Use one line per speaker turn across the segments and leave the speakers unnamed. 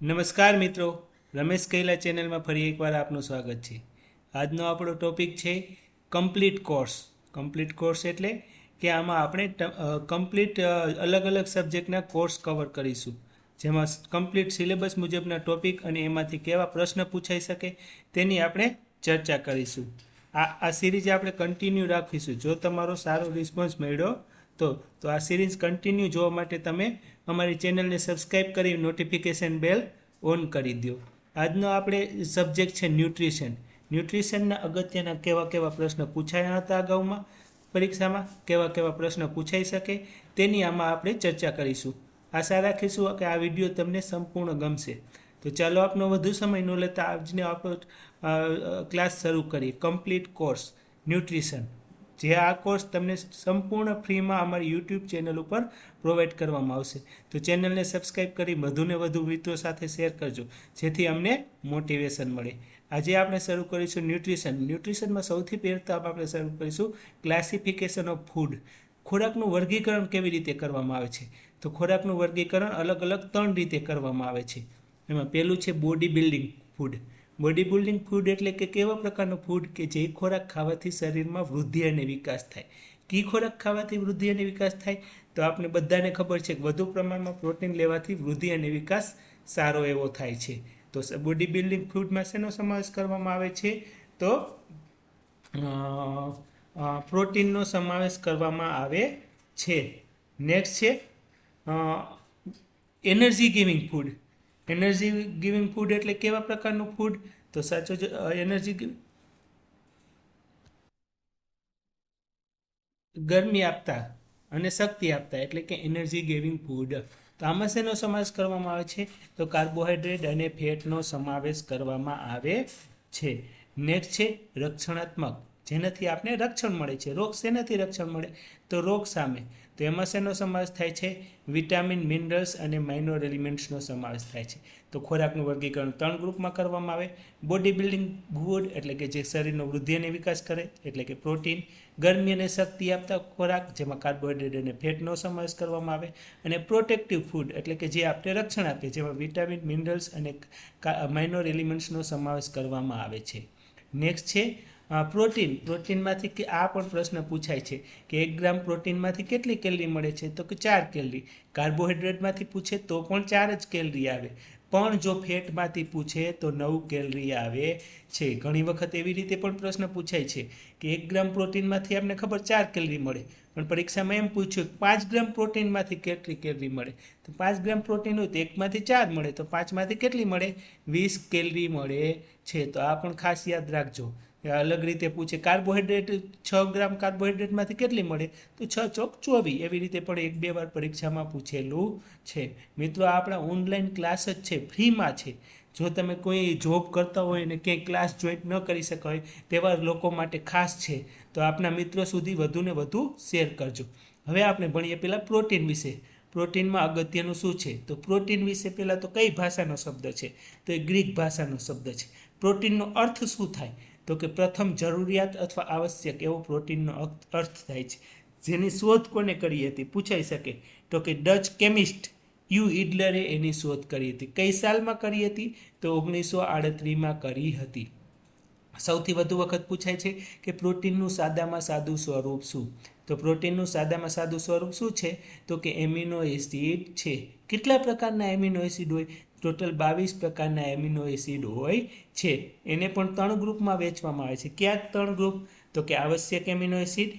નમસ્કાર મિત્રો, રમેશ કૈલા ચેનલમાં ફરી એકવાર આપનું સ્વાગત છે. આજનો આપણો ટોપિક છે કમ્પ્લીટ કોર્સ. કમ્પ્લીટ કોર્સ એટલે કે આમાં આપણે કમ્પ્લીટ અલગ અલગ સબ્જેક્ટના કોર્સ કવર કરીશું, જેમાં કમ્પ્લીટ સિલેબસ મુજબના ટોપિક અને એમાંથી કેવા પ્રશ્ન પૂછાઈ શકે તેની આપણે ચર્ચા કરીશું. આ સિરીઝ આપણે કન્ટિન્યુ રાખીશું. જો તમારો સારો રિસ્પોન્સ મળ્યો તો આ સિરીઝ કન્ટિન્યુ જોવા માટે તમે અમારી ચેનલને સબસ્ક્રાઈબ કરી નોટિફિકેશન બેલ ઓન કરી દો. આજનો આપણે સબ્જેક્ટ છે ન્યુટ્રિશન. ન્યુટ્રિશનના અગત્યના કેવા કેવા પ્રશ્ન પૂછાયા હતા અગાઉમાં પરીક્ષામાં, કેવા કેવા પ્રશ્ન પૂછાઈ શકે તેની આમાં આપણે ચર્ચા કરીશું. આશા રાખીશું કે આ વિડીયો તમને સંપૂર્ણ ગમશે. તો ચાલો આપનો વધુ સમય ન લેતા આજનો આપણો ક્લાસ શરૂ કરીએ. કમ્પ્લીટ કોર્સ ન્યુટ્રિશન, જે આ કોર્સ તમને સંપૂર્ણ ફ્રીમાં અમારી યુટ્યુબ ચેનલ ઉપર પ્રોવાઈડ કરવામાં આવશે. તો ચેનલને સબસ્ક્રાઈબ કરી વધુને વધુ મિત્રો સાથે શેર કરજો, જેથી અમને મોટિવેશન મળે. આજે આપણે શરૂ કરીશું ન્યુટ્રિશન. ન્યુટ્રિશનમાં સૌથી પહેલાં આપણે શરૂ કરીશું ક્લાસિફિકેશન ઓફ ફૂડ. ખોરાકનું વર્ગીકરણ કેવી રીતે કરવામાં આવે છે? તો ખોરાકનું વર્ગીકરણ અલગ અલગ 3 રીતે કરવામાં આવે છે. એમાં પહેલું છે body building food. Body building food એટલે કે કેવા પ્રકારનું ફૂડ કે જે ખોરાક ખાવાથી શરીરમાં વૃદ્ધિ અને વિકાસ થાય. કી ખોરાક ખાવાથી વૃદ્ધિ અને વિકાસ થાય? તો આપણે બધાને ખબર છે કે વધુ પ્રમાણમાં પ્રોટીન લેવાથી વૃદ્ધિ અને વિકાસ સારો એવો થાય છે. તો બોડી બિલ્ડિંગ ફૂડમાં શેનો સમાવેશ કરવામાં આવે છે? તો પ્રોટીનનો સમાવેશ કરવામાં આવે છે. નેક્સ્ટ છે energy giving food. Energy giving food એટલે કેવા પ્રકારનું ફૂડ? તો સાચો એનર્જી ગરમી આપતા અને શક્તિ આપતા એટલે કે એનર્જી ગિવિંગ ફૂડ. તો આમાં શેનો સમાવેશ કરવામાં આવે છે? તો કાર્બોહાઈડ્રેટ અને ફેટનો સમાવેશ કરવામાં આવે છે. નેક્સ્ટ છે રક્ષણાત્મક, જેનાથી આપણે રક્ષણ મળે છે. રોગ શેનાથી રક્ષણ મળે? તો રોગ સામે. તો એમાં શેનો સમાવેશ થાય છે? વિટામિન, મિનરલ્સ અને માઇનોર એલિમેન્ટ્સનો સમાવેશ થાય છે. તો ખોરાકનું વર્ગીકરણ 3 ગ્રુપમાં કરવામાં આવે. બોડી બિલ્ડિંગ ફૂડ એટલે કે જે શરીરનો વૃદ્ધિ અને વિકાસ કરે એટલે કે પ્રોટીન. ગરમી અને શક્તિ આપતા ખોરાક, જેમાં કાર્બોહાઈડ્રેટ અને ફેટનો સમાવેશ કરવામાં આવે. અને પ્રોટેક્ટિવ ફૂડ એટલે કે જે આપણે રક્ષણ આપે, જેમાં વિટામિન, મિનરલ્સ અને માઇનોર એલિમેન્ટ્સનો સમાવેશ કરવામાં આવે છે. નેક્સ્ટ છે પ્રોટીન. પ્રોટીનમાંથી કે આ પણ પ્રશ્ન પૂછાય છે કે 1 ગ્રામ પ્રોટીનમાંથી કેટલી કેલરી મળે છે? તો કે 4 કેલરી. કાર્બોહાઈડ્રેટમાંથી પૂછે તો પણ 4 જ કેલરી આવે. પણ જો ફેટમાંથી પૂછે તો 9 કેલરી આવે છે. ઘણી વખત એવી રીતે પણ પ્રશ્ન પૂછાય છે કે 1 ગ્રામ પ્રોટીનમાંથી આપણે ખબર 4 કેલરી મળે, પણ પરીક્ષામાં એમ પૂછ્યું 5 ગ્રામ પ્રોટીનમાંથી કેટલી કેલરી મળે? તો 5 ગ્રામ પ્રોટીન હોય તો 1માંથી 4 મળે, તો 5માંથી કેટલી મળે? 20 કેલરી મળે છે. તો આ પણ ખાસ યાદ રાખજો. અલગ રીતે પૂછે કાર્બોહાઈડ્રેટ 6 ગ્રામ કાર્બોહાઈડ્રેટમાંથી કેટલી મળે? તો 6 ચોક 24. એવી રીતે પણ 1-2 વાર પરીક્ષામાં પૂછેલું છે. મિત્રો, આપણા ઓનલાઈન ક્લાસ જ છે, ફ્રીમાં છે. જો તમે કોઈ જોબ કરતા હોય અને ક્યાંય ક્લાસ જોઈન્ટ ન કરી શકા હોય તેવા લોકો માટે ખાસ છે. તો આપણા મિત્રો સુધી વધુને વધુ શેર કરજો. હવે આપણે ભણીએ પહેલાં પ્રોટીન વિશે. પ્રોટીનમાં અગત્યનું શું છે? તો પ્રોટીન વિશે પહેલાં તો કઈ ભાષાનો શબ્દ છે? તો એ ગ્રીક ભાષાનો શબ્દ છે. પ્રોટીનનો અર્થ શું થાય? તો કે પ્રથમ જરૂરિયાત અથવા આવશ્યક એવો પ્રોટીનનો અર્થ થાય છે. જેની શોધ કોને કરી હતી? પૂછાઈ શકે. તો કે ડચ કેમિસ્ટ યુ ઇડલરે એની શોધ કરી હતી. કઈ સાલમાં કરી હતી? તો 1938માં કરી હતી. સૌથી વધુ વખત પૂછાય છે કે પ્રોટીનનું સાદામાં સાદું સ્વરૂપ શું? તો પ્રોટીનનું સાદામાં સાદું સ્વરૂપ શું છે? તો કે એમિનો એસિડ છે. કેટલા પ્રકારના એમિનો એસિડ હોય? ટોટલ 22 પ્રકારના એમિનો એસિડ હોય છે. એને પણ 3 ગ્રુપમાં વહેંચવામાં આવે છે. કયા 3 ગ્રુપ? તો કે આવશ્યક amino acid,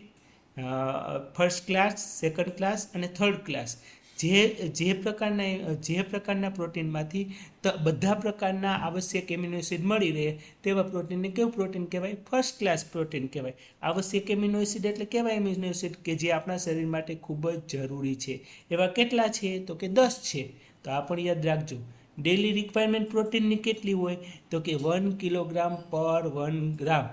first class, second class અને થર્ડ ક્લાસ. જે પ્રકારના પ્રોટીનમાંથી બધા પ્રકારના આવશ્યક એમિનો એસિડ મળી રહે તેવા પ્રોટીનને કેવું પ્રોટીન કહેવાય? ફર્સ્ટ ક્લાસ પ્રોટીન કહેવાય. આવશ્યક એમિનો એસિડ એટલે કેવા એમિનો એસિડ કે જે આપણા શરીર માટે ખૂબ જ જરૂરી છે. એવા કેટલા છે? તો કે 10 છે. તો આ પણ યાદ રાખજો. ડેલી રિક્વાયરમેન્ટ પ્રોટીનની કેટલી હોય? તો કે 1 કિલોગ્રામ પર 1 ગ્રામ.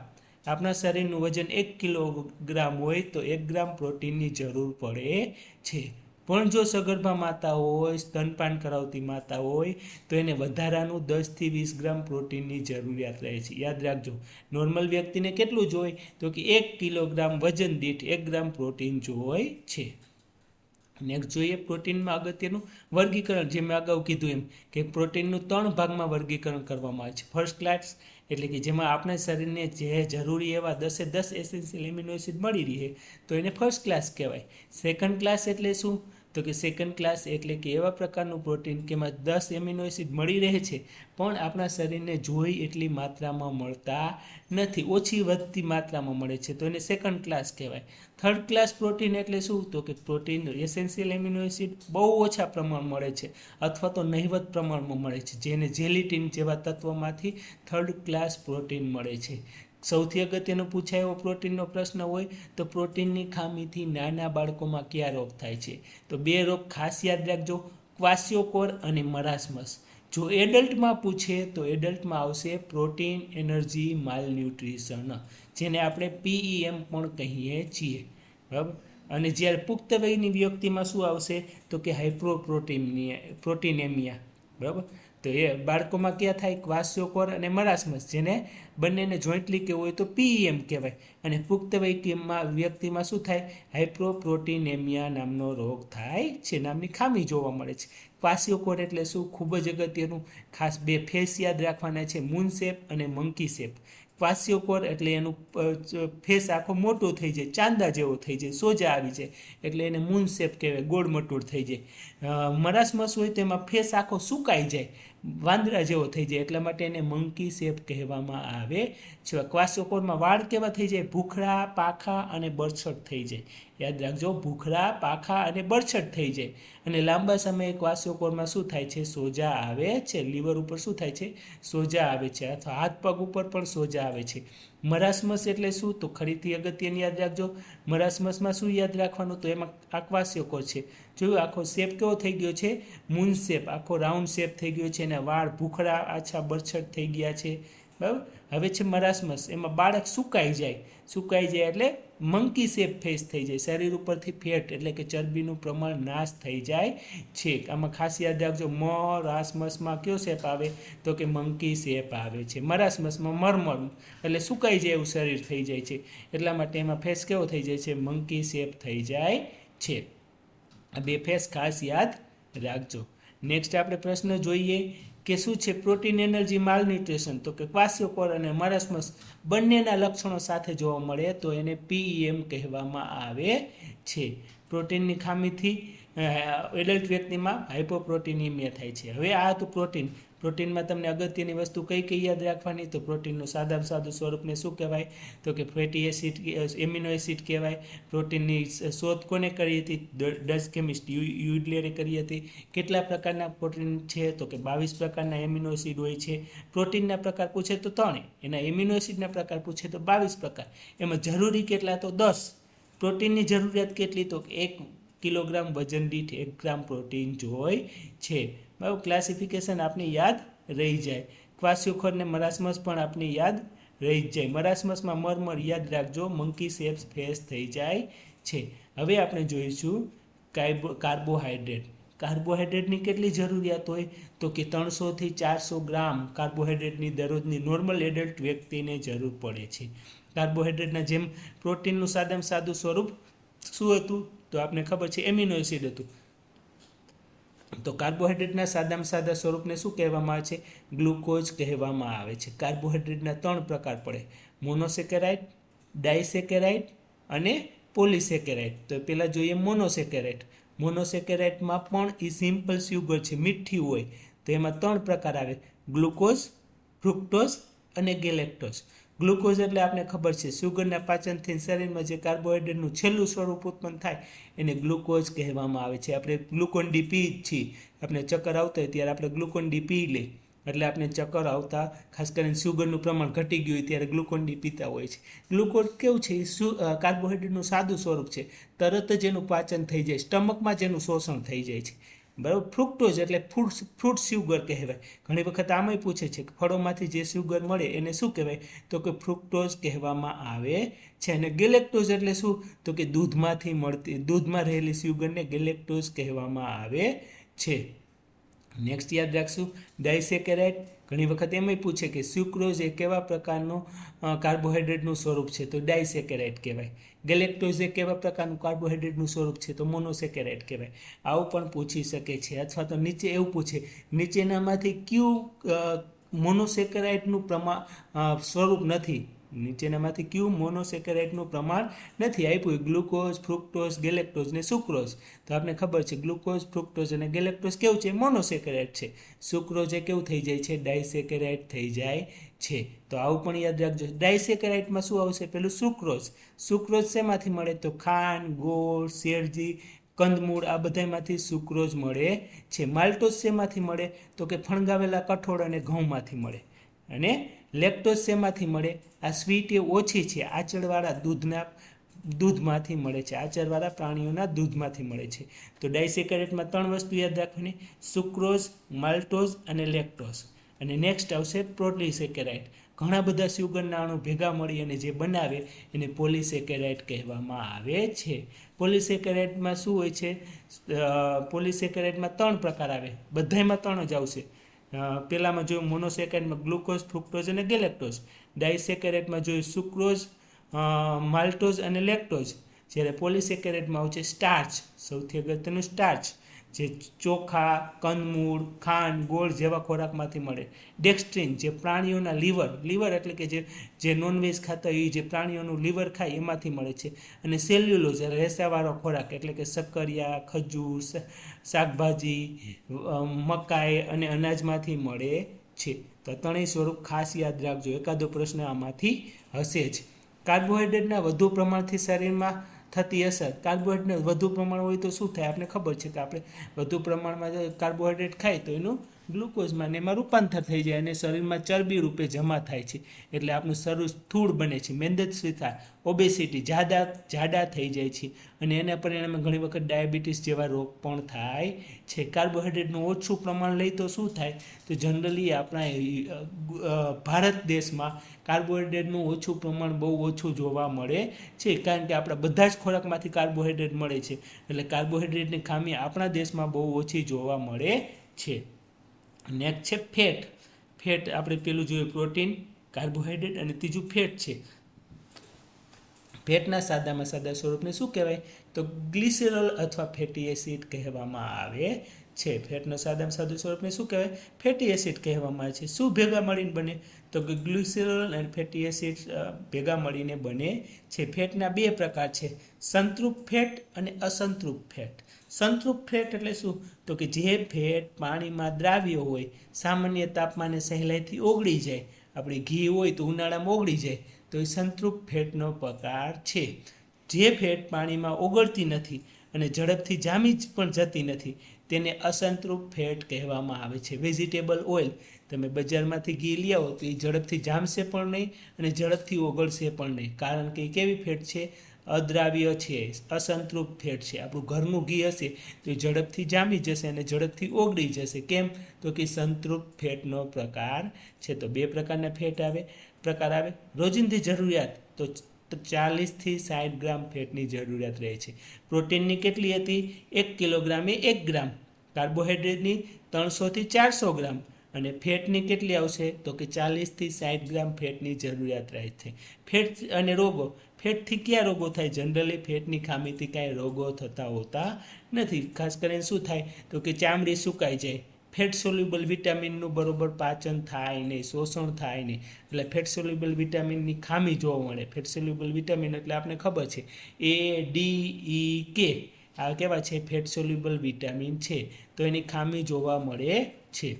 આપણા શરીરનું વજન 1 કિલોગ્રામ હોય તો 1 ગ્રામ પ્રોટીનની જરૂર પડે છે. પણ જો સગર્ભા માતા હોય, સ્તનપાન કરાવતી માતા હોય તો એને વધારાનું 10થી 20 ગ્રામ પ્રોટીનની જરૂરિયાત રહે છે. યાદ રાખજો. નોર્મલ વ્યક્તિને કેટલું જોઈએ? તો કે 1 કિલોગ્રામ વજન દીઠ 1 ગ્રામ પ્રોટીન જોઈએ છે. નેક્સ્ટ જોઈએ પ્રોટીનમાં અગત્યનું વર્ગીકરણ. જે મેં અગાઉ કીધું એમ કે પ્રોટીનનું 3 ભાગમાં વર્ગીકરણ કરવામાં આવે છે. ફર્સ્ટ ક્લાસ એટલે કે જેમાં આપણા શરીરને જે જરૂરી એવા 10 એસેન્શિયલ એમિનો એસિડ મળી રહે તો એને ફર્સ્ટ ક્લાસ કહેવાય. સેકન્ડ ક્લાસ એટલે શું? તો કે સેકન્ડ ક્લાસ એટલે કે એવા પ્રકારનું પ્રોટીન કે એમાં 10 એમિનો એસિડ મળી રહે છે પણ આપણા શરીરને જોઈ એટલી માત્રામાં મળતા નથી, ઓછી વધતી માત્રામાં મળે છે, તો એને સેકન્ડ ક્લાસ કહેવાય. થર્ડ ક્લાસ પ્રોટીન એટલે શું? તો કે પ્રોટીન એસેન્શિયલ એમિનો એસિડ બહુ ઓછા પ્રમાણ મળે છે અથવા તો નહિવત પ્રમાણમાં મળે છે, જેને જેલિટિન જેવા તત્વોમાંથી થર્ડ ક્લાસ પ્રોટીન મળે છે. સૌથી અગત્યનો પૂછાયેલો પ્રોટીનનો પ્રશ્ન હોય તો પ્રોટીનની ખામીથી નાના બાળકોમાં કયા રોગ થાય છે? તો 2 રોગ ખાસ યાદ રાખજો, ક્વાસિયોકોર અને મરાસ્મસ. જો એડલ્ટમાં પૂછે તો એડલ્ટમાં આવશે પ્રોટીન એનર્જી માલન્યુટ્રિશન, જેને આપણે PEM પણ કહીએ છીએ, બરાબર. અને જ્યારે પુખ્ત વયની વ્યક્તિમાં શું આવશે? તો કે પ્રોટીનેમિયા, બરાબર. તો એ બાળકોમાં ક્યાં થાય? ક્વાસિયોકોર અને મરાસ્મસ, જેને બંનેને જોઈન્ટલી કહેવું હોય તો PEM કહેવાય. અને પુખ્ત વયમાં વ્યક્તિમાં શું થાય? હાઇપ્રોપ્રોટીનેમિયા નામનો રોગ થાય છે, નામની ખામી જોવા મળે છે. ક્વાસિયોકોર એટલે શું? ખૂબ જ અગત્યનું, ખાસ 2 ફેસ યાદ રાખવાના છે, મૂન શેપ અને મંકી શેપ. ક્વાસિયોકોર એટલે એનું ફેસ આખો મોટો થઈ જાય, ચાંદા જેવો થઈ જાય, સોજા આવી જાય, એટલે એને મૂન શેપ કહેવાય, ગોળ મટોળ થઈ જાય. મરાસ્મસ હોય તો એમાં ફેસ આખો સુકાઈ જાય, વાંદરા જેવો થઈ જાય, એટલા માટે એને મંકી શેપ કહેવામાં આવે છે. ક્વાસિયોકોરમાં વાળ કેવા થઈ જાય? ભૂખરા, પાખા અને બરછટ થઈ જાય. યાદ રાખજો, ભૂખરા, પાખા અને બરછટ થઈ જાય. અને લાંબા સમયે ક્વાસિયોકોરમાં શું થાય છે? સોજા આવે છે. લીવર ઉપર શું થાય છે? સોજા આવે છે, અથવા હાથ પગ ઉપર પણ સોજા આવે છે. મરાસ્મસ એટલે શું? તો ફરીથી અગત્યની યાદ રાખજો, મરાસ્મસમાં શું યાદ રાખવાનું? તો એમાં આ ક્વાસિયોકોર છે, જોયું આખો શેપ કેવો થઈ ગયો છે? મૂન શેપ, આખો રાઉન્ડ શેપ થઈ ગયો છે, અને વાળ ભૂખરા, આછા, બરછટ થઈ ગયા છે, બરાબર. હવે છે મરાસ્મસ, એમાં બાળક સુકાઈ જાય એટલે મંકી શેપ ફેસ થઈ જાય, શરીર ઉપરથી ફેટ એટલે કે ચરબીનું પ્રમાણ નાશ થઈ જાય છે. આમાં ખાસ યાદ રાખજો, મરાસ્મસમાં કયો શેપ આવે? તો કે મંકી શેપ આવે છે. મરાસ્મસમાં મરમર એટલે સુકાઈ જાય એવું શરીર થઈ જાય છે, એટલા માટે એમાં ફેસ કેવો થઈ જાય છે? મંકી શેપ થઈ જાય છે. આ 2 ફેસ ખાસ યાદ રાખજો. નેક્સ્ટ આપણે પ્રશ્ન જોઈએ કે શું છે? પ્રોટીન એનર્જી માલન્યુટ્રિશન, તો કે ક્વાસિયોકોર અને મરાસ્મસ બંનેના લક્ષણો સાથે જોવા મળે તો એને PEM કહેવામાં આવે છે. પ્રોટીનની ખામીથી એડલ્ટ વ્યક્તિમાં હાઇપોપ્રોટીનેમિયા થાય છે. હવે આ હતું પ્રોટીનમાં તમને અગત્યની વસ્તુ કઈ યાદ રાખવાની? તો પ્રોટીનનું સાદામાં સાદું સ્વરૂપને શું કહેવાય? તો કે ફેટી એસિડ, એમિનો એસિડ કહેવાય. પ્રોટીનની શોધ કોને કરી હતી? ડચ કેમિસ્ટ યુડલેરે કરી હતી. કેટલા પ્રકારના પ્રોટીન છે? તો કે 22 પ્રકારના એમિનો એસિડ હોય છે. પ્રોટીનના પ્રકાર પૂછે તો 3, એના એમિનો એસિડના પ્રકાર પૂછે તો 22 પ્રકાર. એમાં જરૂરી કેટલા? તો 10. પ્રોટીનની જરૂરિયાત કેટલી? તો 1 કિલોગ્રામ વજન દીઠ 1 ગ્રામ પ્રોટીન જોઈએ છે, બરાબર. ક્લાસિફિકેશન આપની યાદ રહી જાય. ક્વાસિયોકોર ને મરાસ્મસ પણ આપની યાદ રહી જાય. મરાસ્મસમાં મરમર યાદ રાખજો, મંકી શેપ ફેસ થઈ જાય છે. હવે આપણે જોઈશું કાર્બોહાઈડ્રેટ. કાર્બોહાઈડ્રેટની કેટલી જરૂરિયાત હોય? તો કે 300 થી 400 ગ્રામ કાર્બોહાઈડ્રેટની દરરોજની નોર્મલ એડલ્ટ વ્યક્તિને જરૂર પડે છે. કાર્બોહાઈડ્રેટના જેમ પ્રોટીનનું સાદામાં સાદું સ્વરૂપ શું હતું? તો આપને ખબર છે, એમિનો એસિડ હતું. તો કાર્બોહાઈડ્રેટના સાદામાં સાદા સ્વરૂપને શું કહેવામાં આવે છે? ગ્લુકોઝ કહેવામાં આવે છે. કાર્બોહાઈડ્રેટના 3 પ્રકાર પડે: મોનોસેકેરાઇડ, ડાયસેકેરાઇડ અને પોલિસેકેરાઇડ. તો પહેલા જોઈએ મોનોસેકેરાઇડ. મોનોસેકેરાઇડમાં પણ એ સિમ્પલ સુગર છે, મીઠી હોય. તો એમાં 3 પ્રકાર આવે: ગ્લુકોઝ, ફ્રુક્ટોઝ અને ગેલેક્ટોઝ. ગ્લુકોઝ એટલે આપણે ખબર છે, સુગરના પાચનથી શરીરમાં જે કાર્બોહાઈડ્રેટનું છેલ્લું સ્વરૂપ ઉત્પન્ન થાય એને ગ્લુકોઝ કહેવામાં આવે છે. આપણે ગ્લુકોન ડી પી જ છીએ, આપણે ચક્કર આવતા હોય ત્યારે આપણે ગ્લુકોન ડી પી લે, એટલે આપણે ચક્કર આવતા, ખાસ કરીને સુગરનું પ્રમાણ ઘટી ગયું હોય ત્યારે ગ્લુકોન ડી પીતા હોય છે. ગ્લુકોઝ કેવું છે? કાર્બોહાઈડ્રેટનું સાદું સ્વરૂપ છે, તરત જ એનું પાચન થઈ જાય, સ્ટમકમાં જ એનું શોષણ થઈ જાય છે, બરાબર. ફ્રુક્ટોઝ એટલે ફ્રૂટ સુગર કહેવાય. ઘણી વખત આમાંય પૂછે છે કે ફળોમાંથી જે સુગર મળે એને શું કહેવાય? તો કે ફ્રુક્ટોઝ કહેવામાં આવે છે. અને ગેલેક્ટોઝ એટલે શું? તો કે દૂધમાં રહેલી સુગરને ગેલેક્ટોઝ કહેવામાં આવે છે. નેક્સ્ટ યાદ રાખશું ડાયસેકેરાઇડ. ઘણી વખત એમ પૂછે કે સુક્રોઝ એ કેવા પ્રકારનું કાર્બોહાઈડ્રેટનું સ્વરૂપ છે, તો ડાયસેકેરાઇડ કહેવાય. ગેલેક્ટોઝ એ કેવા પ્રકારનું કાર્બોહાઈડ્રેટનું સ્વરૂપ છે, તો મોનોસેકેરાઇડ કહેવાય. આવું પણ પૂછી શકે છે. અથવા તો નીચે એવું પૂછે, નીચેનામાંથી કયું મોનોસેકેરાઇડનું સ્વરૂપ નથી, નીચેનામાંથી કયું મોનોસેકેરાઇડનું પ્રમાણ નથી આપ્યું, ગ્લુકોઝ, ફ્રુક્ટોઝ, ગેલેક્ટોઝ ને સુક્રોઝ. તો આપણે ખબર છે ગ્લુકોઝ, ફ્રુક્ટોઝ અને ગેલેક્ટોઝ કેવું છે, મોનોસેકેરાઇડ છે. સુક્રોઝ એ કેવું થઈ જાય છે, ડાયસેકેરાઇડ થઈ જાય છે. તો આવું પણ યાદ રાખજો. ડાયસેકેરાઇડમાં શું આવશે, પેલું સુક્રોઝ. સુક્રોઝ શેમાંથી મળે, તો ખાંડ, ગોળ, શેરજી, કંદમૂળ, આ બધામાંથી સુક્રોઝ મળે છે. માલ્ટોઝ શેમાંથી મળે, તો કે ફણગાવેલા કઠોળ અને ઘઉંમાંથી મળે. અને લેક્ટોઝ શેમાંથી મળે, આ સ્વીટ એ ઓછી છે, આંચળવાળા દૂધમાંથી મળે છે, આંચળવાળા પ્રાણીઓના દૂધમાંથી મળે છે. તો ડાયસેકેરાઇડમાં 3 વસ્તુ યાદ રાખવાની, સુક્રોઝ, માલ્ટોઝ અને લેક્ટોઝ. અને નેક્સ્ટ આવશે પોલીસેકેરાઇડ. ઘણા બધા સુગરના અણુ ભેગા મળી અને જે બનાવે એને પોલીસેકેરાઇડ કહેવામાં આવે છે. પોલીસેકેરાઇડમાં શું હોય છે, પોલીસેકેરાઇડમાં 3 પ્રકાર આવે, બધામાં 3 જ આવશે. પેલામાં જોયું મોનોસેકેરાઇડમાં ગ્લુકોઝ, ફ્રુક્ટોઝ અને ગેલેક્ટોઝ. ડાયસેકેરાઇડમાં જોયું સુક્રોઝ, માલ્ટોઝ અને લેક્ટોઝ. જ્યારે પોલીસેકેરાઇડમાં આવશે સ્ટાર્ચ, સૌથી અગત્યનું સ્ટાર્ચ, જે ચોખા, કંદમૂળ, ખાંડ, ગોળ જેવા ખોરાકમાંથી મળે. ડેક્સ્ટ્રીન, જે પ્રાણીઓના લીવર એટલે કે જે નોનવેજ ખાતા હોય જે પ્રાણીઓનું લીવર ખાય એમાંથી મળે છે. અને સેલ્યુલોઝ રેસાવાળો ખોરાક એટલે કે શક્કરિયા, ખજૂર, શાકભાજી, મકાઈ અને અનાજમાંથી મળે છે. તો 3 સ્વરૂપ ખાસ યાદ રાખજો, એકાદો પ્રશ્ન આમાંથી હશે જ. કાર્બોહાઈડ્રેટના વધુ પ્રમાણથી શરીરમાં થતી અસર. કાર્બોહાઈડ્રેટ વધુ પ્રમાણ હોય તો શું થાય, આપણે ખબર છે કે આપણે વધુ પ્રમાણમાં કાર્બોહાઈડ્રેટ ખાય તો એનું ગ્લુકોઝમાં ને એમાં રૂપાંતર થઈ જાય અને શરીરમાં ચરબી રૂપે જમા થાય છે. એટલે આપણું શરીર સ્થૂળ બને છે, મેદસ્વી થાય, ઓબેસિટી, જાડા થઈ જાય છે. અને એના પરિણામે ઘણી વખત ડાયાબિટીસ જેવા રોગ પણ થાય છે. કાર્બોહાઈડ્રેટનું ઓછું પ્રમાણ લઈ તો શું થાય, તો જનરલી આપણા ભારત દેશમાં કાર્બોહાઈડ્રેટનું ઓછું પ્રમાણ બહુ ઓછું જોવા મળે છે. કારણ કે આપણા બધા જ ખોરાકમાંથી કાર્બોહાઈડ્રેટ મળે છે. એટલે કાર્બોહાઈડ્રેટની ખામી આપણા દેશમાં બહુ ઓછી જોવા મળે છે. નેક્સ્ટ છે ફેટ. આપણે પેલું જોયું પ્રોટીન, કાર્બોહાઈડ્રેટ અને ત્રીજું ફેટ છે. ફેટના સાદામાં સાદા સ્વરૂપને શું કહેવાય, તો ગ્લિસેરોલ અથવા ફેટી એસિડ કહેવામાં આવે છે. ફેટનો સાદામાં સાદું સ્વરૂપને શું કહેવાય, ફેટી એસિડ કહેવામાં આવે છે. શું ભેગા મળીને બને, તો કે ગ્લિસેરોલ અને ફેટી એસિડ ભેગા મળીને બને છે. ફેટના 2 પ્રકાર છે, સંતૃપ્ત ફેટ અને અસંતૃપ્ત ફેટ. સંતૃપ્ત ફેટ એટલે શું, તો કે જે ફેટ પાણીમાં દ્રાવ્ય હોય, સામાન્ય તાપમાને સહેલાઈથી ઓગળી જાય. આપણે ઘી હોય તો ઉનાળામાં ઓગળી જાય, તો એ સંતૃપ્ત ફેટનો પ્રકાર છે. જે ફેટ પાણીમાં ઓગળતી નથી અને ઝડપથી જામી પણ જતી નથી તેને અસંતૃપ્ત ફેટ કહેવામાં આવે છે. વેજીટેબલ ઓઇલ, તમે બજારમાંથી ઘી લઈ આવો તો એ ઝડપથી જામશે પણ નહીં અને ઝડપથી ઓગળશે પણ નહીં, કારણ કે એ કેવી ફેટ છે, અદ્રાવ્ય છે, અસંતૃપ્ત ફેટ છે. આપણું ઘરનું ઘી હશે તો એ ઝડપથી જામી જશે અને ઝડપથી ઓગળી જશે. કેમ, તો કે સંતૃપ્ત ફેટનો પ્રકાર છે. તો 2 પ્રકારના પ્રકાર આવે. રોજિંદી જરૂરિયાત, તો 40 થી 60 ગ્રામ ફેટની જરૂરિયાત રહે છે. પ્રોટીનની કેટલી હતી, 1 કિલોગ્રામે 1 ગ્રામ. કાર્બોહાઈડ્રેટની 300 થી 400 ગ્રામ. અને ફેટની કેટલી આવશે, તો કે 40 થી 60 ગ્રામ ફેટની જરૂરિયાત રહે છે. ફેટ અને રોગો. ફેટથી કયા રોગો થાય, જનરલી ફેટની ખામીથી કાંઈ રોગો થતા હોતા નથી. ખાસ કરીને શું થાય, તો કે ચામડી સુકાઈ જાય, ફેટ સોલ્યુબલ વિટામિનનું બરોબર પાચન થાય નહીં, શોષણ થાય નહીં. એટલે ફેટ સોલ્યુબલ વિટામિનની ખામી જોવા મળે. ફેટ સોલ્યુબલ વિટામિન એટલે આપણે ખબર છે ADEK, આ કેવા છે, ફેટ સોલ્યુબલ વિટામિન છે. તો એની ખામી જોવા મળે છે.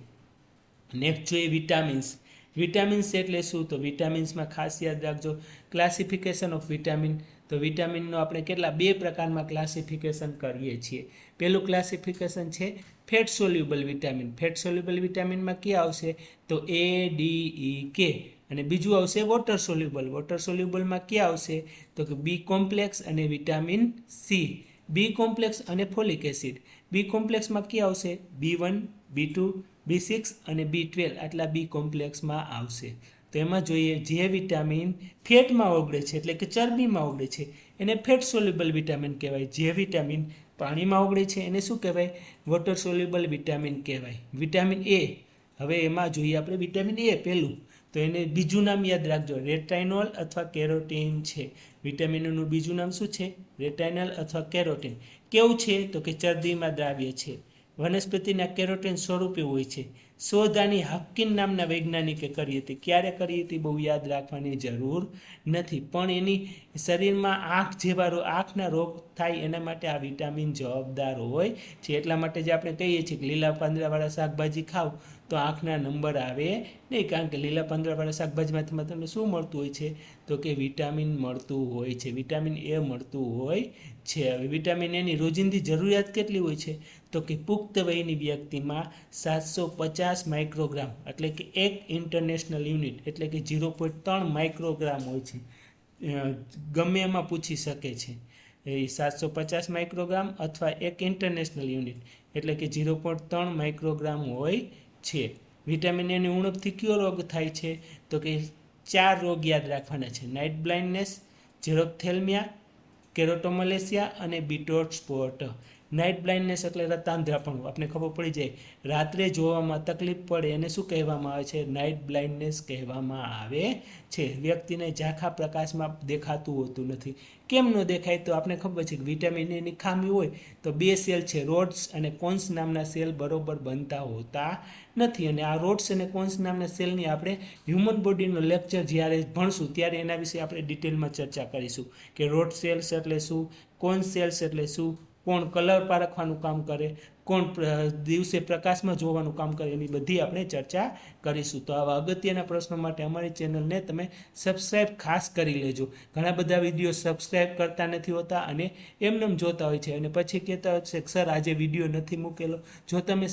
નેક્સ્ટ જોઈએ વિટામિન્સ. વિટામિન્સ એટલે શું, તો વિટામિન્સમાં ખાસ યાદ રાખજો ક્લાસિફિકેશન ઓફ વિટામિન. તો વિટામિનનો આપણે 2 પ્રકારમાં ક્લાસિફિકેશન કરીએ છીએ. પહેલું ક્લાસિફિકેશન છે fat soluble vitamin. Fat soluble વિટામિનમાં ક્યાં આવશે, તો ADEK. અને બીજું આવશે વોટર સોલ્યુબલ. વોટર સોલ્યુબલમાં ક્યાં આવશે, તો કે B કોમ્પ્લેક્સ અને વિટામિન C. B કોમ્પ્લેક્સ અને ફોલિક એસિડ. B કોમ્પ્લેક્સમાં ક્યાં આવશે, B1, B2, B6 અને B12. આટલા B કોમ્પ્લેક્સમાં આવશે. તો એમાં જોઈએ, જે વિટામિન ફેટમાં ઓગળે છે એટલે કે ચરબીમાં ઓગળે છે એને ફેટ સોલ્યુબલ વિટામિન કહેવાય. જે વિટામિન પાણીમાં ઓગળે છે એને શું કહેવાય, વોટર સોલ્યુબલ વિટામિન કહેવાય. વિટામિન A, હવે એમાં જોઈએ આપણે વિટામિન એ પહેલું, તો એને બીજું નામ યાદ રાખજો, રેટાઇનોલ અથવા કેરોટીન છે. વિટામિનનું બીજું નામ શું છે? રેટાઇનોલ અથવા કેરોટીન. કેવું છે? તો કે ચરબીમાં દ્રાવ્ય છે. વનસ્પતિના કેરોટીન સ્વરૂપે હોય છે. શોધ આની હાફકિન નામના વૈજ્ઞાનિકે કરી હતી. ક્યારે કરી હતી બહુ યાદ રાખવાની જરૂર નથી, પણ એની શરીરમાં આંખના રોગ થાય એના માટે આ વિટામિન જવાબદાર હોય છે. એટલા માટે જે આપણે કહીએ છીએ કે લીલા પાંદડાવાળા શાકભાજી ખાવ તો આંખના નંબર આવે નહીં, કારણ કે લીલા પાંદડાવાળા શાકભાજીમાંથી તમને શું મળતું હોય છે? તો કે વિટામિન મળતું હોય છે, વિટામિન એ મળતું હોય છે. હવે વિટામિન એની રોજિંદી જરૂરિયાત કેટલી હોય છે? તો કે પુખ્ત વયની વ્યક્તિમાં 750 માઇક્રોગ્રામ, એટલે કે 1 ઇન્ટરનેશનલ યુનિટ, એટલે કે 0.3 માઇક્રોગ્રામ હોય છે. ગમે એમાં પૂછી શકે છે. એ 750 માઇક્રોગ્રામ અથવા 1 ઇન્ટરનેશનલ યુનિટ, એટલે કે 0.3 માઇક્રોગ્રામ હોય છે. વિટામિન એની ઉણપથી કયો રોગ થાય છે? તો કે 4 રોગ યાદ રાખવાના છે: નાઇટ બ્લાઇન્ડનેસ, ઝેરોપ્થેલ્મિયા, કેરોટોમલેસિયા અને બીટોટ સ્પોટ. નાઇટ બ્લાઇન્ડનેસ એટલે રતાંધ્રાપણું. આપણે ખબર પડી જાય, રાત્રે જોવામાં તકલીફ પડે એને શું કહેવામાં આવે છે? નાઇટ બ્લાઇન્ડનેસ કહેવામાં આવે છે. વ્યક્તિને ઝાંખા પ્રકાશમાં દેખાતું હોતું નથી. કેમ ન દેખાય? તો આપણે ખબર છે કે વિટામિન એની ખામી હોય તો 2 સેલ છે, રોડ્સ અને કોન્સ નામના સેલ બરોબર બનતા હોતા નથી. અને આ રોડ્સ અને કોન્સ નામના સેલની આપણે હ્યુમન બોડીનો લેક્ચર જ્યારે ભણશું ત્યારે એના વિશે આપણે ડિટેલમાં ચર્ચા કરીશું કે રોડ સેલ્સ એટલે શું, કોન્સ સેલ્સ એટલે શું, કોણ કલર પારખવાનું કામ કરે, કોણ દિવસે પ્રકાશમાં જોવાનું કામ કરે, એની બધી આપણે ચર્ચા કરીશું. તો આવા અગત્યના પ્રશ્નો માટે અમારી ચેનલને તમે સબસ્ક્રાઈબ ખાસ કરી લેજો. ઘણા બધા વિડીયો સબસ્ક્રાઈબ કરતા નથી હોતા અને એમને જોતા હોય છે અને પછી કહેતા હોય છે કે સર આજે વિડીયો નથી મૂકેલો. જો તમે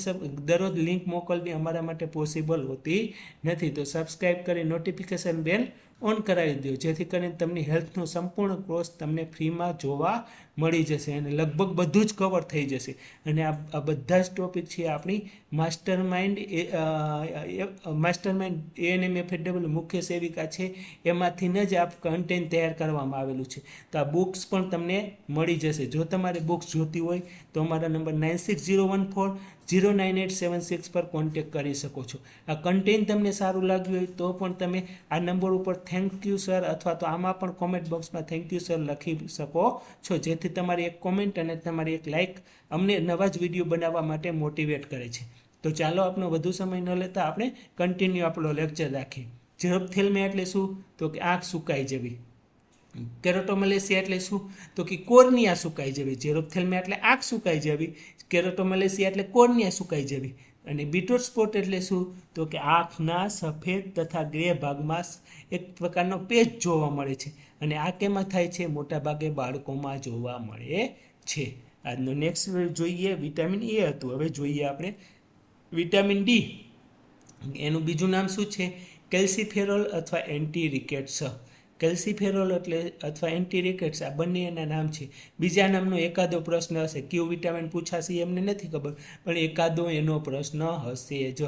દરરોજ લિંક મોકલવી અમારા માટે પોસિબલ હોતી નથી, તો સબસ્ક્રાઈબ કરી નોટિફિકેશન બેલ ઓન કરાવી દો, જેથી કરીને તમને હેલ્થનો સંપૂર્ણ કોર્સ તમને ફ્રીમાં જોવા મળી જશે અને લગભગ બધું જ કવર થઈ જશે. અને આ બધા જ ટોપિક છે આપણી માસ્ટર માઇન્ડ ANMFW મુખ્ય સેવિકા છે, એમાંથીને જ આ કન્ટેન્ટ તૈયાર કરવામાં આવેલું છે. તો આ બુક્સ પણ તમને મળી જશે. જો તમારે બુક્સ જોતી હોય તો અમારા નંબર 9601409876 પર કોન્ટેક્ટ કરી શકો છો. આ કન્ટેન્ટ તમને સારું લાગ્યું હોય તો પણ તમે આ નંબર ઉપર થેન્ક યુ સર અથવા તો આમાં પણ કોમેન્ટ બોક્સમાં થેન્ક યુ સર લખી શકો છો, જેથી તમારી એક કોમેન્ટ અને તમારી એક લાઇક અમને નવા જ વિડીયો બનાવવા માટે મોટિવેટ કરે છે. તો ચાલો આપણો વધુ સમય ન લેતા આપણે કન્ટિન્યુ આપણો લેક્ચર રાખીએ. ઝેરોપ્થેલ્મિયા એટલે શું? તો કે આંખ સુકાઈ જવી. કેરોટોમલેસિયા એટલે શું? તો કે કોર્નિયા સુકાઈ જવી. ઝેરોપ્થેલ્મિયા એટલે આંખ સુકાઈ જવી, કેરોટોમલેસિયા એટલે કોર્નિયા સુકાઈ જવી. અને બીટોટ સ્પોટ એટલે શું? તો કે આંખના સફેદ તથા ગ્રે ભાગમાં એક પ્રકારનો પેચ જોવા મળે છે. અને આ કેમાં થાય છે? મોટાભાગે બાળકોમાં જોવા મળે છે. આજનો નેક્સ્ટ જોઈએ વિટામિન એ હતું. હવે જોઈએ આપણે વિટામિન ડી. એનું બીજું નામ શું છે? કેલ્સીફેરોલ અથવા એન્ટી રિકેટ્સ. કેલ્સીફેરોલ એટલે અથવા એન્ટી રિકેટ્સ, આ બંને એના નામ છે. બીજા નામનો એકાદો પ્રશ્ન હશે, કયું વિટામિન પૂછાશે એમને નથી ખબર, પણ એકાદો એનો પ્રશ્ન હશે જ.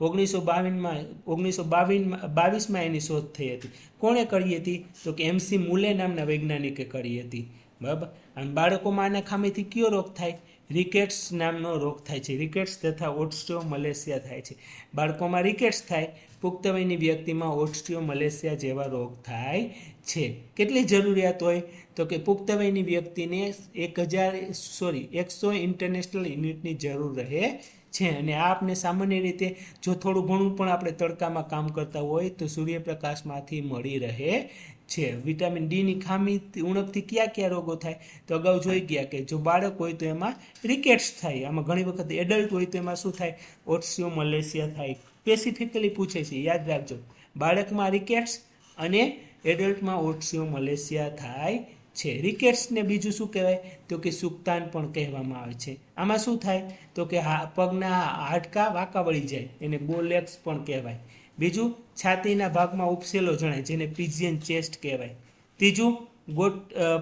1922માં એની શોધ થઈ હતી. કોણે કરી હતી? તો કે MC મુલે નામના વૈજ્ઞાનિકે કરી હતી. બરાબર. આમ બાળકોમાં આના ખામીથી કયો રોગ થાય? રિકેટ્સ નામનો રોગ થાય છે. રિકેટ્સ તથા ઓસ્ટિયોમલેસિયા થાય છે. બાળકોમાં રિકેટ્સ થાય, પુખ્ત વયની વ્યક્તિમાં ઓસ્ટિયોમલેસિયા જેવા રોગ થાય છે. કેટલી જરૂરિયાત હોય? તો કે પુખ્ત વયની વ્યક્તિને 100 ઇન્ટરનેશનલ યુનિટની જરૂર રહે છે. અને આ આપણે સામાન્ય રીતે જો થોડું ઘણું પણ આપણે તડકામાં કામ કરતા હોય તો સૂર્યપ્રકાશમાંથી મળી રહે છે. વિટામિન ડીની ખામી ઉણપથી કયા રોગો થાય? તો અગાઉ જોઈ ગયા કે જો બાળક હોય તો એમાં રિકેટ્સ થાય. આમાં ઘણી વખત એડલ્ટ હોય તો એમાં શું થાય? ઓસ્ટિયોમલેસિયા થાય. સ્પેસિફિકલી પૂછે છે, યાદ રાખજો. બાળકમાં રિકેટ્સ અને એડલ્ટમાં ઓસ્ટિયોમલેસિયા થાય છે. રિકેટ્સને બીજું શું કહેવાય? તો કે સુક્તાન પણ કહેવામાં આવે છે. આમાં શું થાય? તો કે પગના હાડકાં વાંકા વળી જાય, એને બોલેક્સ પણ કહેવાય. બીજું, છાતીના ભાગમાં ઉપસેલો જણાય, જેને પિજિયન ચેસ્ટ કહેવાય. ત્રીજું,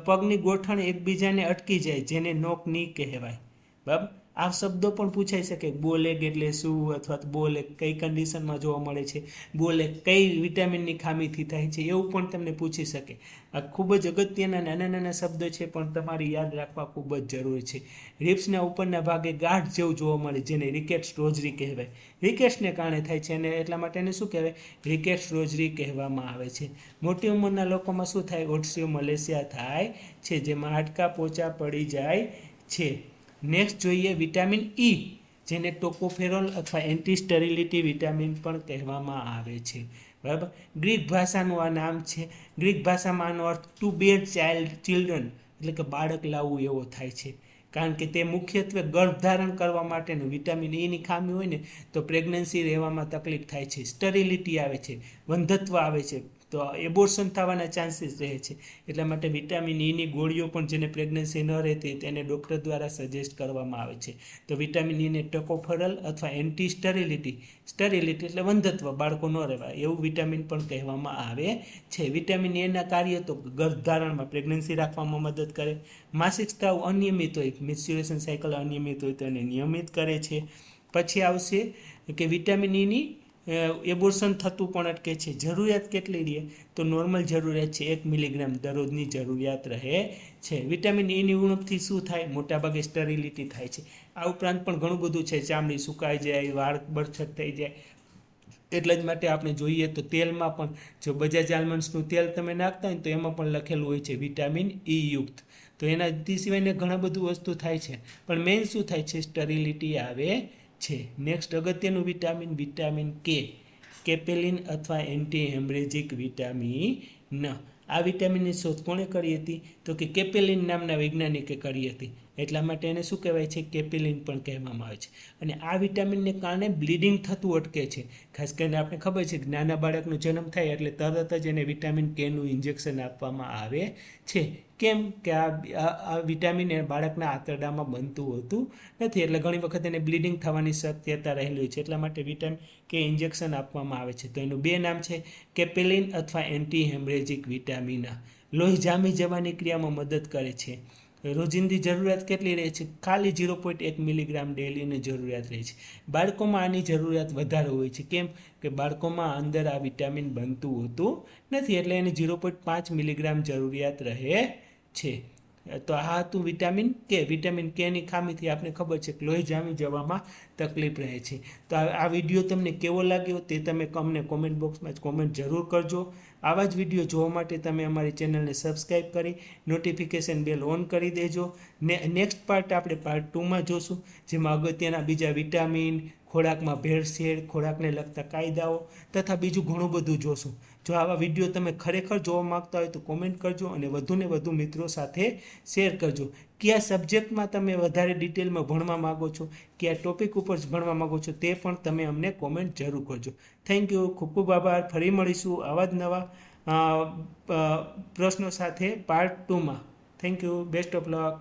પગની ગોઠણ એકબીજાને અટકી જાય, જેને નોક ની કહેવાય. બરાબર. આ શબ્દો પણ પૂછાઈ શકે, બોલેગ એટલે શું, અથવા તો બોલેગ કઈ કન્ડિશનમાં જોવા મળે છે, બોલેગ કઈ વિટામિનની ખામીથી થાય છે, એવું પણ તમને પૂછી શકે. આ ખૂબ જ અગત્યના નાના નાના શબ્દો છે, પણ તમારે યાદ રાખવા ખૂબ જ જરૂરી છે. રિપ્સના ઉપરના ભાગે ગાંઠ જેવું જોવા મળે, જેને રિકેટ્સ રોઝરી કહેવાય. રિકેટ્સને કારણે થાય છે, અને એટલા માટે એને શું કહેવાય, રિકેટ્સ રોઝરી કહેવામાં આવે છે. મોટી ઉંમરના લોકોમાં શું થાય, ઓસ્ટિયોમલેસિયા થાય છે, જેમાં હાડકાં પોચા પડી જાય છે. નેક્સ્ટ જોઈએ વિટામિન ઈ, જેને ટોકોફેરોલ અથવા એન્ટી સ્ટરીલિટી વિટામિન પણ કહેવામાં આવે છે. બરાબર. ગ્રીક ભાષાનું આ નામ છે. ગ્રીક ભાષામાં આનો અર્થ ટુ બેર ચિલ્ડ્રન, એટલે કે બાળક લાવવું એવો થાય છે. કારણ કે તે મુખ્યત્વે ગર્ભધારણ કરવા માટેનું વિટામિન ઈની ખામી હોય ને તો પ્રેગ્નન્સી રહેવામાં તકલીફ થાય છે, સ્ટરીલિટી આવે છે, વંધત્વ આવે છે, તો એબોર્શન થવાના ચાન્સીસ રહે છે. એટલા માટે વિટામિન ઈની ગોળીઓ પણ જેને પ્રેગ્નન્સી ન રહેતી તેને ડૉક્ટર દ્વારા સજેસ્ટ કરવામાં આવે છે. તો વિટામિન ઈને ટોકોફેરોલ અથવા એન્ટી સ્ટરીલિટી, સ્ટરીલિટી એટલે વંધત્વ, બાળકો ન રહેવા એવું વિટામિન પણ કહેવામાં આવે છે. વિટામિન એના કાર્ય તો ગર્ભધારણમાં, પ્રેગ્નન્સી રાખવામાં મદદ કરે, માસિક સ્ત્રાવ અનિયમિત હોય, મેન્સ્ટ્રુએશન સાયકલ અનિયમિત હોય તો એને નિયમિત કરે છે. પછી આવશે કે વિટામિન ઈની એબોર્શન થતું પણ અટકે છે. જરૂરિયાત કેટલી રહે, તો નોર્મલ જરૂરિયાત છે 1 મિલીગ્રામ દરરોજની જરૂરિયાત રહે છે. વિટામિન ઈની ઉણપથી શું થાય, મોટાભાગે સ્ટરીલિટી થાય છે. આ ઉપરાંત પણ ઘણું બધું છે, ચામડી સુકાઈ જાય, વાળ બરછટ થઈ જાય. એટલે જ માટે આપણે જોઈએ તો તેલમાં પણ, જો બજાજ આલ્મંડ્સનું તેલ તમે નાખતા હોય ને તો એમાં પણ લખેલું હોય છે વિટામિન ઈ યુક્ત. તો એનાથી સિવાયને ઘણા બધું વસ્તુ થાય છે, પણ મેઇન શું થાય છે, સ્ટરીલિટી આવે છે. નેક્સ્ટ અગત્યનું વિટામિન, વિટામિન કે, કેપેલિન અથવા એન્ટી હેમરેજિક વિટામિન. આ વિટામિનની શોધ કોણે કરી હતી, તો કે કેપેલિન નામના વૈજ્ઞાનિકે કરી હતી. એટલા માટે એને શું કહેવાય છે, કેપેલિન પણ કહેવામાં આવે છે. અને આ વિટામિનને કારણે બ્લીડિંગ થતું અટકે છે. ખાસ કરીને આપણે ખબર છે કે નાના બાળકનો જન્મ થાય એટલે તરત જ એને વિટામિન કેનું ઇન્જેક્શન આપવામાં આવે છે. કેમ કે આ વિટામિન એ બાળકના આંતરડામાં બનતું હોતું નથી, એટલે ઘણી વખત એને બ્લીડિંગ થવાની શક્યતા રહેલી હોય છે. એટલા માટે વિટામિન કે ઇન્જેક્શન આપવામાં આવે છે. તો એનું 2 નામ છે, કેપેલિન અથવા એન્ટી હેમરેજિક વિટામિન. લોહી જામી જવાની ક્રિયામાં મદદ કરે છે. રોજિંદી જરૂરિયાત કેટલી રહે છે, ખાલી 0.1 મિલીગ્રામ ડેલીની જરૂરિયાત રહે છે. બાળકોમાં આની જરૂરિયાત વધારે હોય છે. કેમ કે બાળકોમાં અંદર આ વિટામિન બનતું હોતું નથી, એટલે એની 0.5 મિલીગ્રામ જરૂરિયાત રહે છે. તો આ હતું વિટામિન કે. વિટામિન કેની ખામીથી આપણે ખબર છે કે લોહી જામી જવામાં તકલીફ રહે છે. તો આ વિડીયો તમને કેવો લાગ્યો તે તમે અમને કોમેન્ટ બોક્સમાં કોમેન્ટ જરૂર કરજો. આવા જ વિડીયો જોવા માટે તમે અમારી ચેનલને સબસ્ક્રાઈબ કરી નોટિફિકેશન બેલ ઓન કરી દેજો. નેક્સ્ટ પાર્ટ આપણે પાર્ટ 2માં જોશું, જેમાં અગત્યના બીજા વિટામિન, ખોરાકમાં ભેળસેળ, ખોરાકને લગતા કાયદાઓ તથા બીજું ઘણું બધું જોશું. જો આવા વિડીયો તમે ખરેખર જોવા માંગતા હોય તો કોમેન્ટ કરજો અને વધુને વધુ મિત્રો સાથે શેર કરજો. કયા સબ્જેક્ટમાં તમે વધારે ડિટેલમાં ભણવા માગો છો, કયા ટોપિક ઉપર ભણવા માગો છો, તે પણ તમે અમને કોમેન્ટ જરૂર કરજો. થેન્ક યુ, ખૂબ ખૂબ આભાર. ફરી મળીશું આવા જ નવા પ્રશ્નો સાથે પાર્ટ 2માં. Thank you, best of luck.